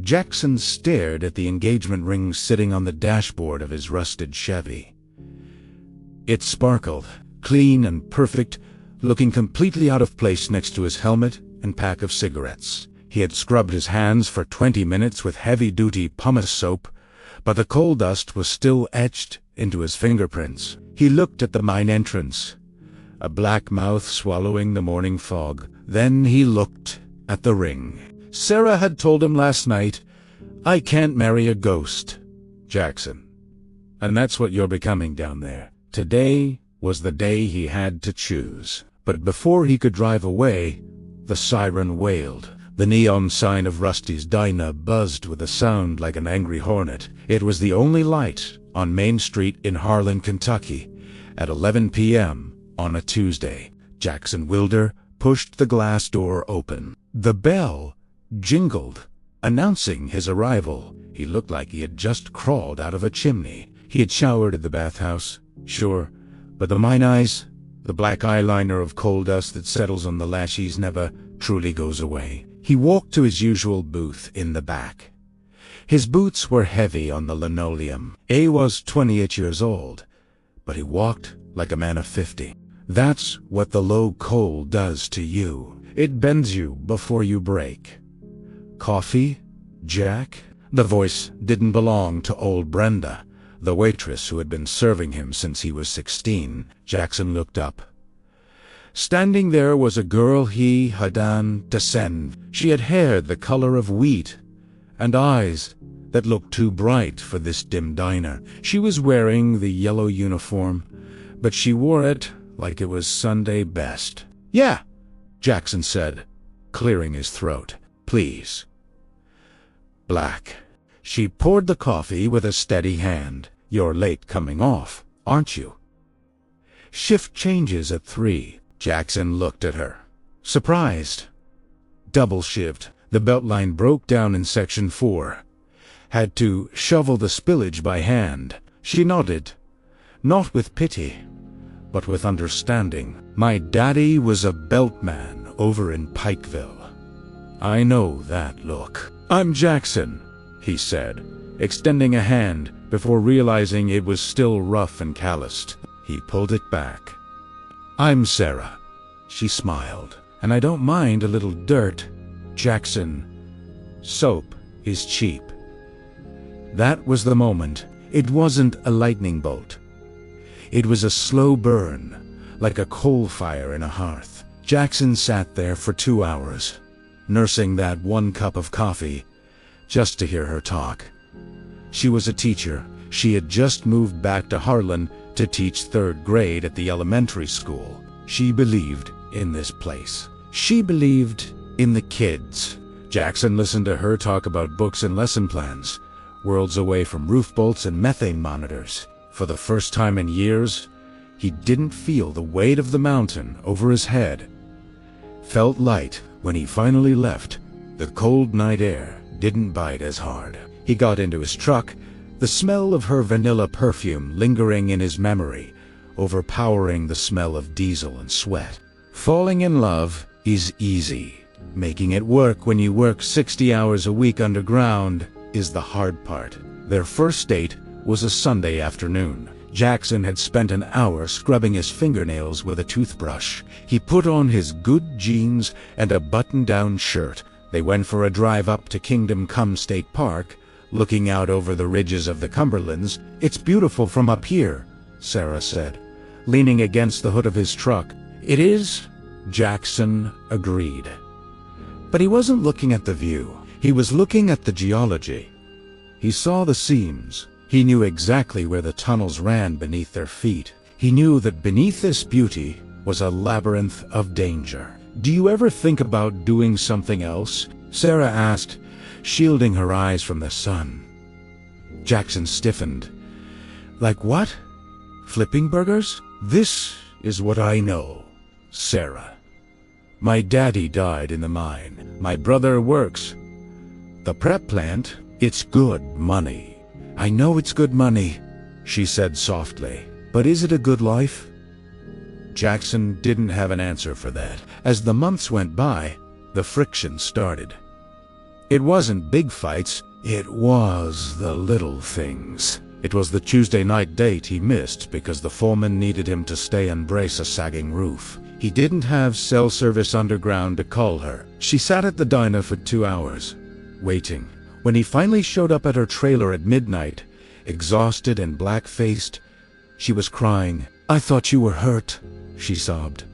Jackson stared at the engagement ring sitting on the dashboard of his rusted Chevy. It sparkled, clean and perfect, looking completely out of place next to his helmet and pack of cigarettes. He had scrubbed his hands for 20 minutes with heavy-duty pumice soap, but the coal dust was still etched into his fingerprints. He looked at the mine entrance, a black mouth swallowing the morning fog. Then he looked at the ring. Sarah had told him last night, "I can't marry a ghost, Jackson." And that's what you're becoming down there. Today was the day he had to choose. But before he could drive away, the siren wailed. The neon sign of Rusty's Diner buzzed with a sound like an angry hornet. It was the only light on Main Street in Harlan, Kentucky, at 11 p.m. on a Tuesday. Jackson Wilder pushed the glass door open. The bell jingled, announcing his arrival. He looked like he had just crawled out of a chimney. He had showered at the bathhouse, sure, but the mine eyes, the black eyeliner of coal dust that settles on the lashes, never truly goes away. He walked to his usual booth in the back. His boots were heavy on the linoleum. He was 28 years old, but he walked like a man of 50. That's what the low coal does to you. It bends you before you break. "Coffee, Jack?" The voice didn't belong to old Brenda, the waitress who had been serving him since he was 16. Jackson looked up. Standing there was a girl he had to send. She had hair the color of wheat and eyes that looked too bright for this dim diner. She was wearing the yellow uniform, but she wore it like it was Sunday best. "Yeah," Jackson said, clearing his throat. "Please." Black. She poured the coffee with a steady hand. "You're late coming off, aren't you?" "Shift changes at 3. Jackson looked at her, surprised. Double shift. The beltline broke down in section 4. Had to shovel the spillage by hand. She nodded, not with pity, but with understanding. "My daddy was a beltman over in Pikeville. I know that look." "I'm Jackson," he said, extending a hand before realizing it was still rough and calloused. He pulled it back. "I'm Sarah," she smiled, "and I don't mind a little dirt, Jackson. Soap is cheap." That was the moment. It wasn't a lightning bolt. It was a slow burn, like a coal fire in a hearth. Jackson sat there for 2 hours, nursing that 1 cup of coffee, just to hear her talk. She was a teacher. She had just moved back to Harlan to teach 3rd grade at the elementary school. She believed in this place. She believed in the kids. Jackson listened to her talk about books and lesson plans, worlds away from roof bolts and methane monitors. For the first time in years, he didn't feel the weight of the mountain over his head. Felt light when he finally left. The cold night air didn't bite as hard. He got into his truck, the smell of her vanilla perfume lingering in his memory, overpowering the smell of diesel and sweat. Falling in love is easy. Making it work when you work 60 hours a week underground is the hard part. Their first date was a Sunday afternoon. Jackson had spent an hour scrubbing his fingernails with a toothbrush. He put on his good jeans and a button-down shirt. They went for a drive up to Kingdom Come State Park, looking out over the ridges of the Cumberlands. "It's beautiful from up here," Sarah said, leaning against the hood of his truck. "It is," Jackson agreed. But he wasn't looking at the view. He was looking at the geology. He saw the seams. He knew exactly where the tunnels ran beneath their feet. He knew that beneath this beauty was a labyrinth of danger. "Do you ever think about doing something else?" Sarah asked, shielding her eyes from the sun. Jackson stiffened. "Like what? Flipping burgers?" "This is what I know, Sarah. My daddy died in the mine. My brother works the prep plant. It's good money." "I know it's good money," she said softly. "But is it a good life?" Jackson didn't have an answer for that. As the months went by, the friction started. It wasn't big fights, it was the little things. It was the Tuesday night date he missed because the foreman needed him to stay and brace a sagging roof. He didn't have cell service underground to call her. She sat at the diner for 2 hours, waiting. When he finally showed up at her trailer at midnight, exhausted and black-faced, she was crying. "I thought you were hurt," she sobbed.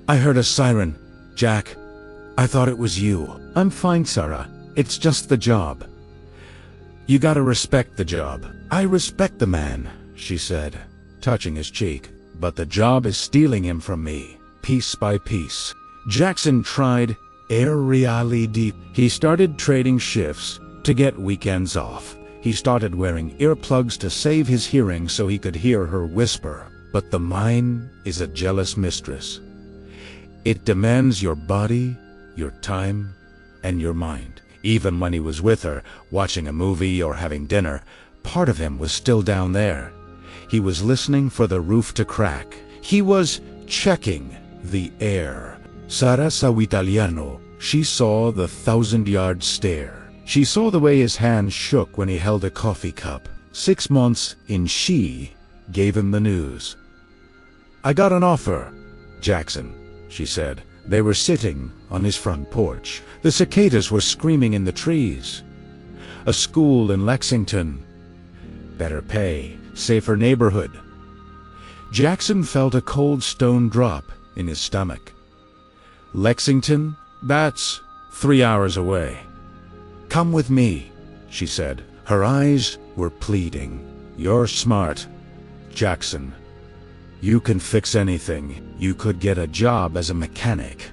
"I heard a siren, Jack. I thought it was you." "I'm fine, Sarah. It's just the job." "You gotta respect the job." "I respect the man," she said, touching his cheek. "But the job is stealing him from me, piece by piece." Jackson tried reality. He started trading shifts to get weekends off. He started wearing earplugs to save his hearing so he could hear her whisper. But the mine is a jealous mistress. It demands your body, your time, and your mind. Even when he was with her, watching a movie or having dinner, part of him was still down there. He was listening for the roof to crack. He was checking the air. Sara sa italiano. She saw the 1,000-yard stare. She saw the way his hand shook when he held a coffee cup. 6 months in, she gave him the news. "I got an offer, Jackson," she said. They were sitting on his front porch. The cicadas were screaming in the trees. A school in Lexington. Better pay, safer neighborhood. Jackson felt a cold stone drop in his stomach. Lexington? That's 3 hours away. "Come with me," she said. Her eyes were pleading. "You're smart, Jackson. You can fix anything. You could get a job as a mechanic.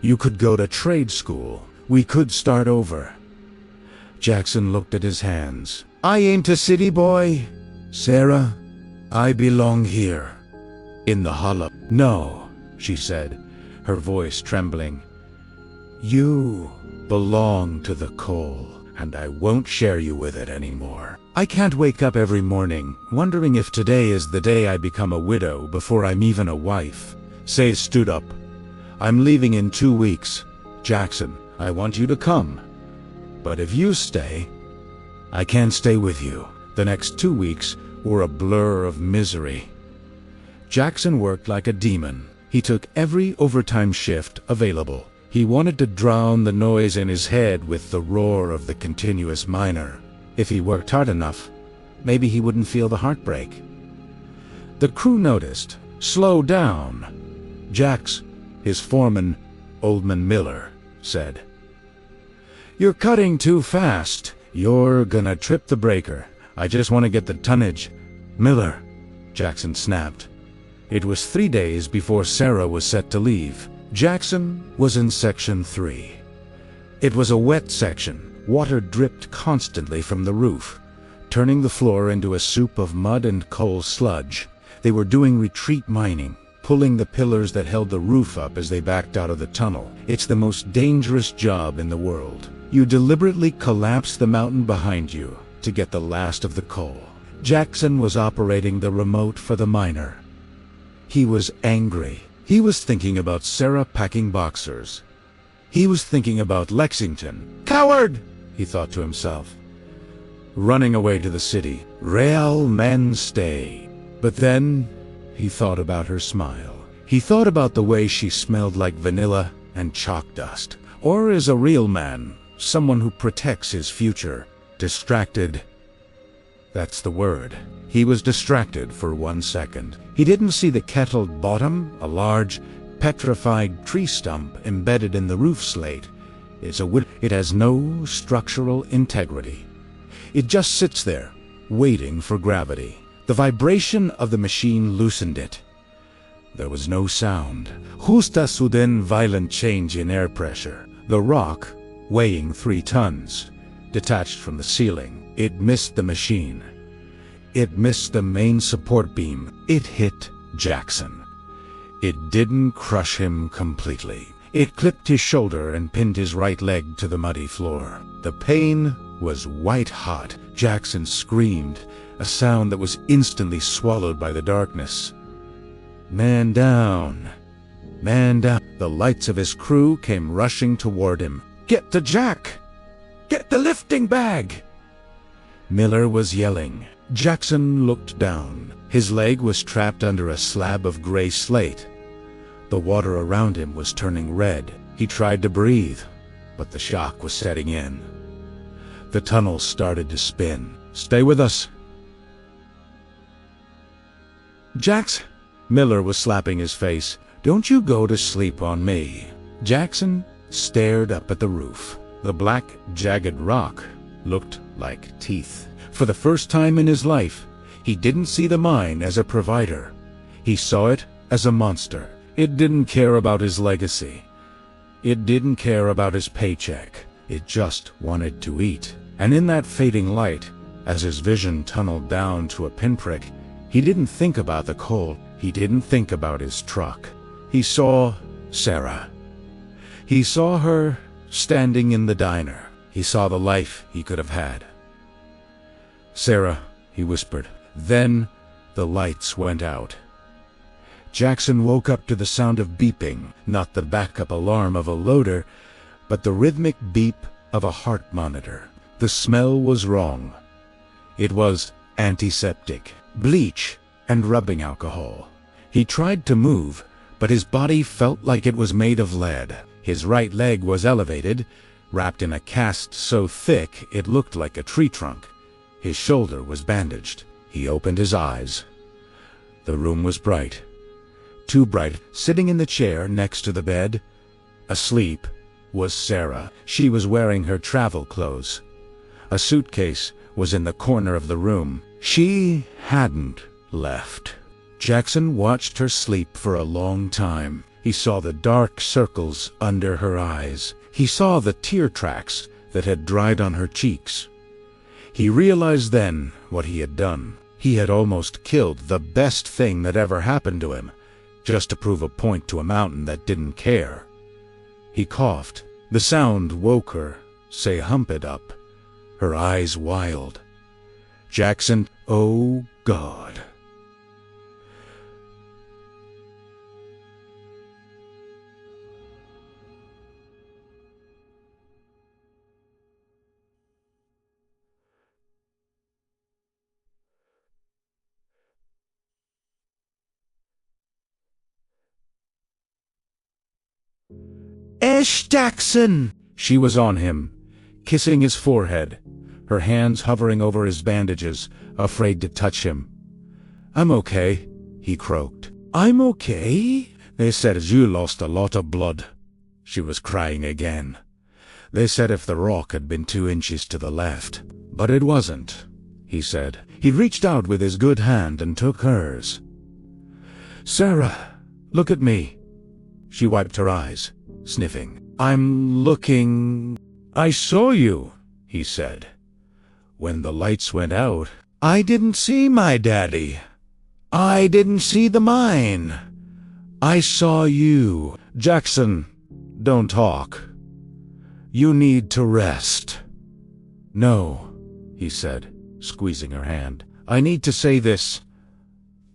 You could go to trade school. We could start over." Jackson looked at his hands. "I ain't a city boy, Sarah. I belong here, in the hollow." "No," she said, her voice trembling. "You belong to the coal, and I won't share you with it anymore. I can't wake up every morning wondering if today is the day I become a widow before I'm even a wife." Say stood up. "I'm leaving in 2 weeks. Jackson, I want you to come. But if you stay, I can't stay with you." The next 2 weeks were a blur of misery. Jackson worked like a demon. He took every overtime shift available. He wanted to drown the noise in his head with the roar of the continuous miner. If he worked hard enough, maybe he wouldn't feel the heartbreak. The crew noticed. "Slow down." Jax, his foreman, Oldman Miller, said. "You're cutting too fast. You're gonna trip the breaker. I just want to get the tonnage." "Miller," Jackson snapped. It was 3 days before Sarah was set to leave. Jackson was in Section 3. It was a wet section. Water dripped constantly from the roof, turning the floor into a soup of mud and coal sludge. They were doing retreat mining, pulling the pillars that held the roof up as they backed out of the tunnel. It's the most dangerous job in the world. You deliberately collapse the mountain behind you to get the last of the coal. Jackson was operating the remote for the miner. He was angry. He was thinking about Sarah packing boxers. He was thinking about Lexington. "Coward!" he thought to himself. Running away to the city. Real men stay. But then he thought about her smile. He thought about the way she smelled like vanilla and chalk dust. Or as a real man, someone who protects his future. Distracted. That's the word. He was distracted for 1 second. He didn't see the kettled bottom, a large, petrified tree stump embedded in the roof slate. It has no structural integrity. It just sits there, waiting for gravity. The vibration of the machine loosened it. There was no sound. Justa sudden violent change in air pressure. The rock, weighing 3 tons, detached from the ceiling. It missed the machine. It missed the main support beam. It hit Jackson. It didn't crush him completely. It clipped his shoulder and pinned his right leg to the muddy floor. The pain was white hot. Jackson screamed, a sound that was instantly swallowed by the darkness. "Man down! Man down!" The lights of his crew came rushing toward him. Get the jack! Get the lifting bag! Miller was yelling. Jackson looked down. His leg was trapped under a slab of gray slate. The water around him was turning red. He tried to breathe, but the shock was setting in. The tunnel started to spin. Stay with us. Jax, Miller was slapping his face. Don't you go to sleep on me. Jackson stared up at the roof. The black, jagged rock looked like teeth. For the first time in his life, he didn't see the mine as a provider. He saw it as a monster. It didn't care about his legacy. It didn't care about his paycheck. It just wanted to eat. And in that fading light, as his vision tunneled down to a pinprick, he didn't think about the coal. He didn't think about his truck. He saw Sarah. He saw her standing in the diner. He saw the life he could have had. Sarah, he whispered. Then the lights went out. Jackson woke up to the sound of beeping, not the backup alarm of a loader, but the rhythmic beep of a heart monitor. The smell was wrong. It was antiseptic, bleach, and rubbing alcohol. He tried to move, but his body felt like it was made of lead. His right leg was elevated, wrapped in a cast so thick it looked like a tree trunk. His shoulder was bandaged. He opened his eyes. The room was bright. Too bright. Sitting in the chair next to the bed, asleep, was Sarah. She was wearing her travel clothes. A suitcase was in the corner of the room. She hadn't left. Jackson watched her sleep for a long time. He saw the dark circles under her eyes. He saw the tear tracks that had dried on her cheeks. He realized then what he had done. He had almost killed the best thing that ever happened to him, just to prove a point to a mountain that didn't care. He coughed. The sound woke her. Say, hump it up. Her eyes wild. Jackson, oh God. Jackson! She was on him, kissing his forehead, her hands hovering over his bandages, afraid to touch him. I'm okay, he croaked. I'm okay? They said you lost a lot of blood. She was crying again. They said if the rock had been 2 inches to the left. But it wasn't, he said. He reached out with his good hand and took hers. Sarah, look at me. She wiped her eyes, sniffing. I'm looking... I saw you, he said. When the lights went out, I didn't see my daddy. I didn't see the mine. I saw you. Jackson, don't talk. You need to rest. No, he said, squeezing her hand. I need to say this.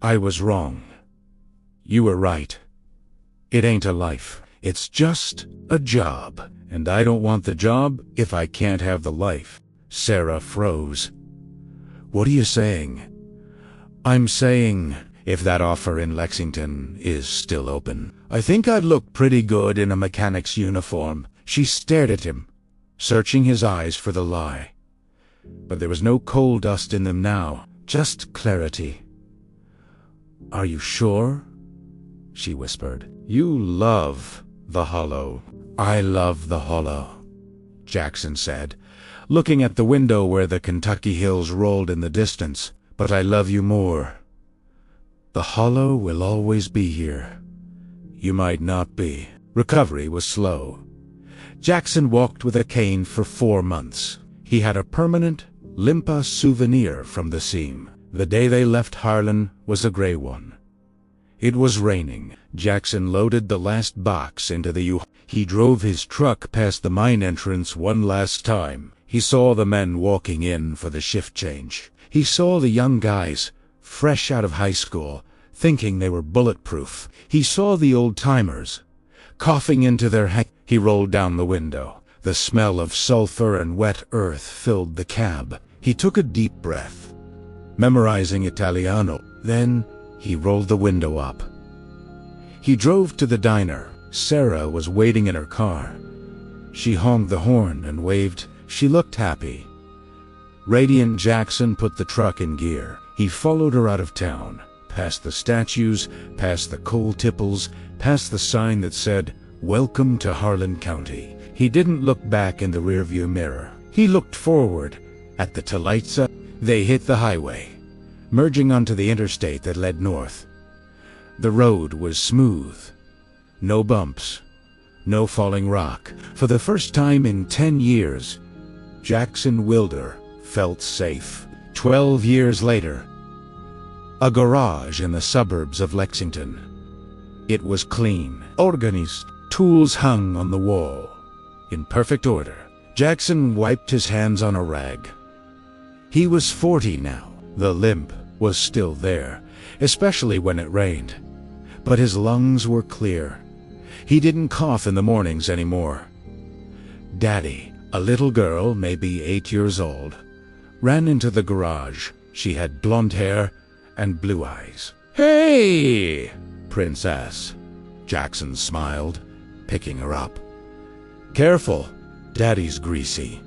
I was wrong. You were right. It ain't a life. It's just a job. And I don't want the job if I can't have the life. Sarah froze. What are you saying? I'm saying, if that offer in Lexington is still open, I think I'd look pretty good in a mechanic's uniform. She stared at him, searching his eyes for the lie. But there was no coal dust in them now, just clarity. Are you sure? She whispered. You love the hollow. I love the hollow, Jackson said, looking at the window where the Kentucky hills rolled in the distance. But I love you more. The hollow will always be here. You might not be. Recovery was slow. Jackson walked with a cane for 4 months. He had a permanent, limpa souvenir from the seam. The day they left Harlan was a gray one. It was raining. Jackson loaded the last box into the U. He drove his truck past the mine entrance one last time. He saw the men walking in for the shift change. He saw the young guys, fresh out of high school, thinking they were bulletproof. He saw the old-timers, coughing into their He rolled down the window. The smell of sulfur and wet earth filled the cab. He took a deep breath, memorizing Italiano. Then he rolled the window up. He drove to the diner. Sarah was waiting in her car. She honked the horn and waved. She looked happy. Radiant Jackson put the truck in gear. He followed her out of town, past the statues, past the coal tipples, past the sign that said, "Welcome to Harlan County." He didn't look back in the rearview mirror. He looked forward. At the Talitza, they hit the highway, merging onto the interstate that led north. The road was smooth. No bumps. No falling rock. For the first time in 10 years, Jackson Wilder felt safe. 12 years later, a garage in the suburbs of Lexington. It was clean, organized. Tools hung on the wall, in perfect order. Jackson wiped his hands on a rag. He was 40 now. The limp was still there, especially when it rained. But his lungs were clear. He didn't cough in the mornings anymore. Daddy, a little girl, maybe 8 years old, ran into the garage. She had blonde hair and blue eyes. "Hey, princess." Jackson smiled, picking her up. "Careful, Daddy's greasy.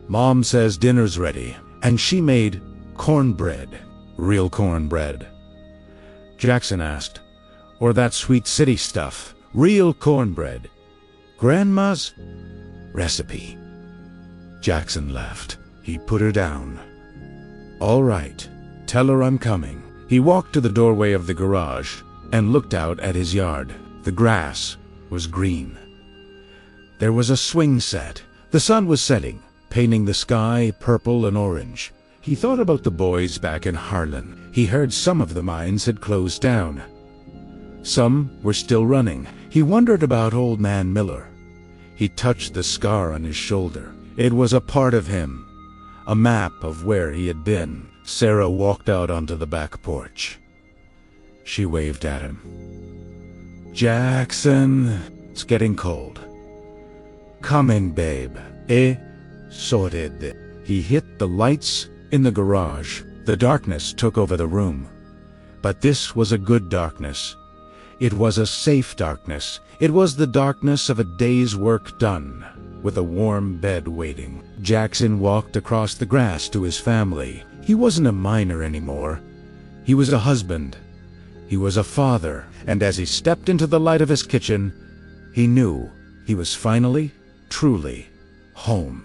Mom says dinner's ready, and she made cornbread." "Real cornbread?" Jackson asked. "Or that sweet city stuff?" "Real cornbread. Grandma's recipe." Jackson laughed. He put her down. "All right, tell her I'm coming." He walked to the doorway of the garage and looked out at his yard. The grass was green. There was a swing set. The sun was setting, painting the sky purple and orange. He thought about the boys back in Harlan. He heard some of the mines had closed down. Some were still running. He wondered about Old Man Miller. He touched the scar on his shoulder. It was a part of him, a map of where he had been. Sarah walked out onto the back porch. She waved at him. "Jackson, it's getting cold. Come in, babe." Sorted. He hit the lights in the garage. The darkness took over the room. But this was a good darkness. It was a safe darkness. It was the darkness of a day's work done, with a warm bed waiting. Jackson walked across the grass to his family. He wasn't a miner anymore. He was a husband. He was a father. And as he stepped into the light of his kitchen, he knew he was finally, truly, home.